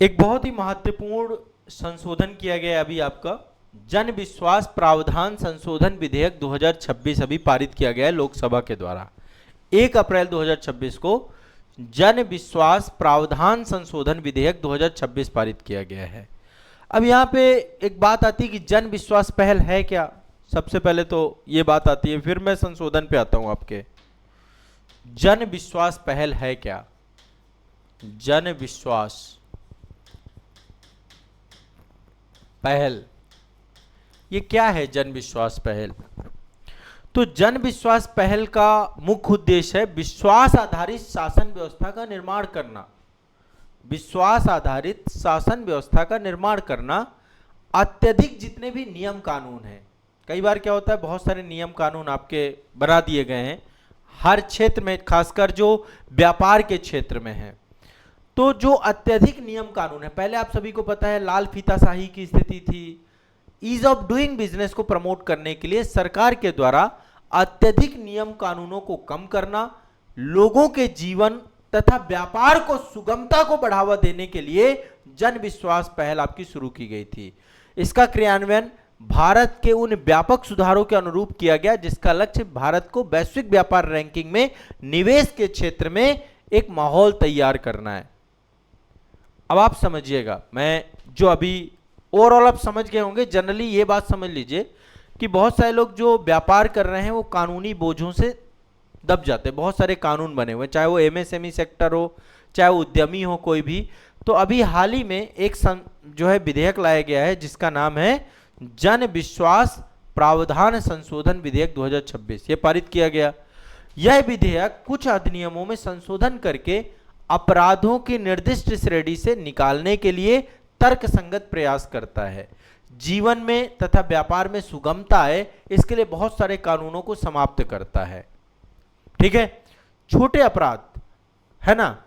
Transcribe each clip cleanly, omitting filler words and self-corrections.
एक बहुत ही महत्वपूर्ण संशोधन किया गया है अभी आपका जन विश्वास प्रावधान संशोधन विधेयक 2026 अभी पारित किया गया है लोकसभा के द्वारा। 1 अप्रैल 2026 को जन विश्वास प्रावधान संशोधन विधेयक 2026 पारित किया गया है। अब यहाँ पे एक बात आती है कि जन विश्वास पहल है क्या। सबसे पहले तो ये बात आती है, फिर मैं संशोधन पे आता हूं आपके। जन विश्वास पहल है क्या? जन विश्वास पहल ये क्या है? जन विश्वास पहल, तो जन विश्वास पहल का मुख्य उद्देश्य है विश्वास आधारित शासन व्यवस्था का निर्माण करना। विश्वास आधारित शासन व्यवस्था का निर्माण करना। अत्यधिक जितने भी नियम कानून हैं, कई बार क्या होता है बहुत सारे नियम कानून आपके बना दिए गए हैं हर क्षेत्र में, खासकर जो व्यापार के क्षेत्र में है। तो जो अत्यधिक नियम कानून है, पहले आप सभी को पता है लाल फीताशाही की स्थिति थी। ईज ऑफ डूइंग बिजनेस को प्रमोट करने के लिए सरकार के द्वारा अत्यधिक नियम कानूनों को कम करना, लोगों के जीवन तथा व्यापार को सुगमता को बढ़ावा देने के लिए जन विश्वास पहल आपकी शुरू की गई थी। इसका क्रियान्वयन भारत के उन व्यापक सुधारों के अनुरूप किया गया जिसका लक्ष्य भारत को वैश्विक व्यापार रैंकिंग में निवेश के क्षेत्र में एक माहौल तैयार करना है। अब आप समझिएगा, मैं जो अभी ओवरऑल आप समझ गए होंगे, जनरली ये बात समझ लीजिए कि बहुत सारे लोग जो व्यापार कर रहे हैं वो कानूनी बोझों से दब जाते हैं। बहुत सारे कानून बने हुए, चाहे वो एमएसएमई सेक्टर हो, चाहे वो उद्यमी हो कोई भी। तो अभी हाल ही में एक जो है विधेयक लाया गया है जिसका नाम है जन विश्वास प्रावधान संशोधन विधेयक 2026, ये पारित किया गया। यह विधेयक कुछ अधिनियमों में संशोधन करके अपराधों की निर्दिष्ट श्रेणी से निकालने के लिए तर्कसंगत प्रयास करता है। जीवन में तथा व्यापार में सुगमता आए इसके लिए बहुत सारे कानूनों को समाप्त करता है। ठीक है, छोटे अपराध है ना,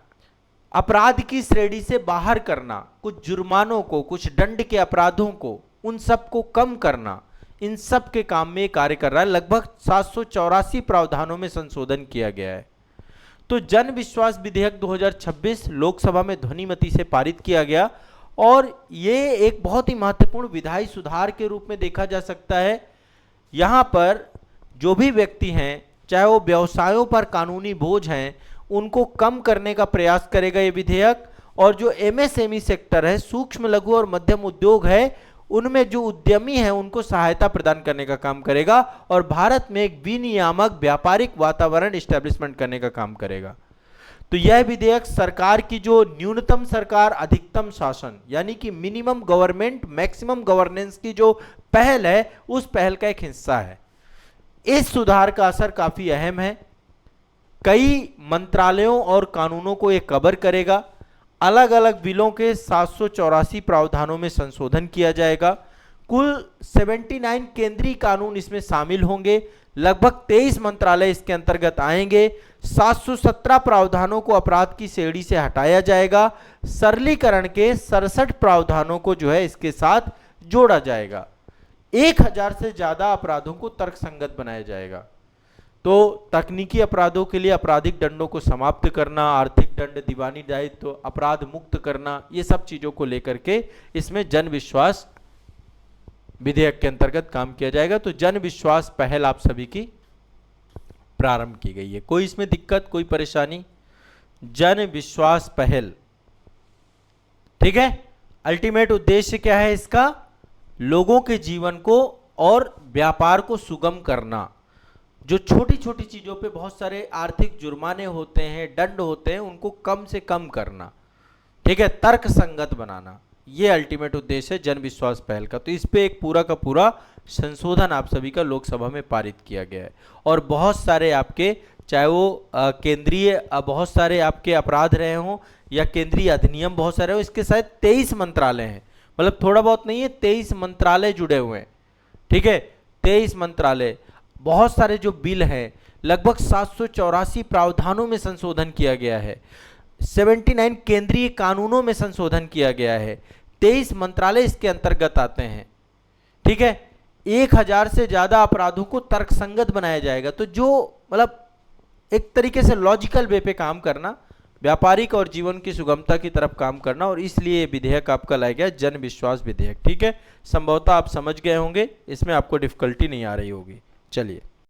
अपराध की श्रेणी से बाहर करना, कुछ जुर्मानों को, कुछ दंड के अपराधों को, उन सब को कम करना, इन सब के काम में कार्य कर रहा है। लगभग 784 प्रावधानों में संशोधन किया गया है। तो जन विश्वास विधेयक 2026 लोकसभा में ध्वनिमति से पारित किया गया और ये एक बहुत ही महत्वपूर्ण विधायी सुधार के रूप में देखा जा सकता है। यहाँ पर जो भी व्यक्ति हैं, चाहे वो व्यवसायों पर कानूनी बोझ हैं, उनको कम करने का प्रयास करेगा ये विधेयक। और जो एमएसएमई सेक्टर है, सूक्ष्म लघु और मध्यम उद्योग है, उनमें जो उद्यमी हैं उनको सहायता प्रदान करने का काम करेगा और भारत में एक विनियामक व्यापारिक वातावरण एस्टेब्लिशमेंट करने का काम करेगा। तो यह विधेयक सरकार की जो न्यूनतम सरकार अधिकतम शासन यानी कि मिनिमम गवर्नमेंट मैक्सिमम गवर्नेंस की जो पहल है उस पहल का एक हिस्सा है। इस सुधार का असर काफी अहम है। कई मंत्रालयों और कानूनों को यह कवर करेगा। अलग अलग बिलों के 784 प्रावधानों में संशोधन किया जाएगा। कुल 79 केंद्रीय कानून इसमें शामिल होंगे। लगभग 23 मंत्रालय इसके अंतर्गत आएंगे। 717 प्रावधानों को अपराध की श्रेणी से हटाया जाएगा। सरलीकरण के 67 प्रावधानों को जो है इसके साथ जोड़ा जाएगा। 1000 से ज्यादा अपराधों को तर्कसंगत बनाया जाएगा। तो तकनीकी अपराधों के लिए आपराधिक दंडों को समाप्त करना, आर्थिक दंड, दीवानी दायित्व, अपराध मुक्त करना, ये सब चीजों को लेकर के इसमें जन विश्वास विधेयक के अंतर्गत काम किया जाएगा। तो जन विश्वास पहल आप सभी की प्रारंभ की गई है। कोई इसमें दिक्कत, कोई परेशानी? जन विश्वास पहल, ठीक है। अल्टीमेट उद्देश्य क्या है इसका? लोगों के जीवन को और व्यापार को सुगम करना। जो छोटी छोटी चीजों पे बहुत सारे आर्थिक जुर्माने होते हैं, दंड होते हैं, उनको कम से कम करना, ठीक है, तर्क संगत बनाना, ये अल्टीमेट उद्देश्य है जन विश्वास पहल का। तो इस पे एक पूरा का पूरा संशोधन आप सभी का लोकसभा में पारित किया गया है। और बहुत सारे आपके, चाहे वो केंद्रीय बहुत सारे आपके अपराध रहे हों या केंद्रीय अधिनियम बहुत सारे हो, इसके साथ 23 मंत्रालय हैं, मतलब थोड़ा बहुत नहीं है, 23 मंत्रालय जुड़े हुए हैं, ठीक है, 23 मंत्रालय। बहुत सारे जो बिल हैं, लगभग 784 प्रावधानों में संशोधन किया गया है। 79 केंद्रीय कानूनों में संशोधन किया गया है। 23 मंत्रालय इसके अंतर्गत आते हैं, ठीक है। 1000 से ज्यादा अपराधों को तर्कसंगत बनाया जाएगा। तो जो मतलब एक तरीके से लॉजिकल वे पे काम करना, व्यापारिक और जीवन की सुगमता की तरफ काम करना, और इसलिए ये विधेयक आपका लाया गया जन विश्वास विधेयक। ठीक है, संभवतः आप समझ गए होंगे, इसमें आपको डिफिकल्टी नहीं आ रही होगी। चलिए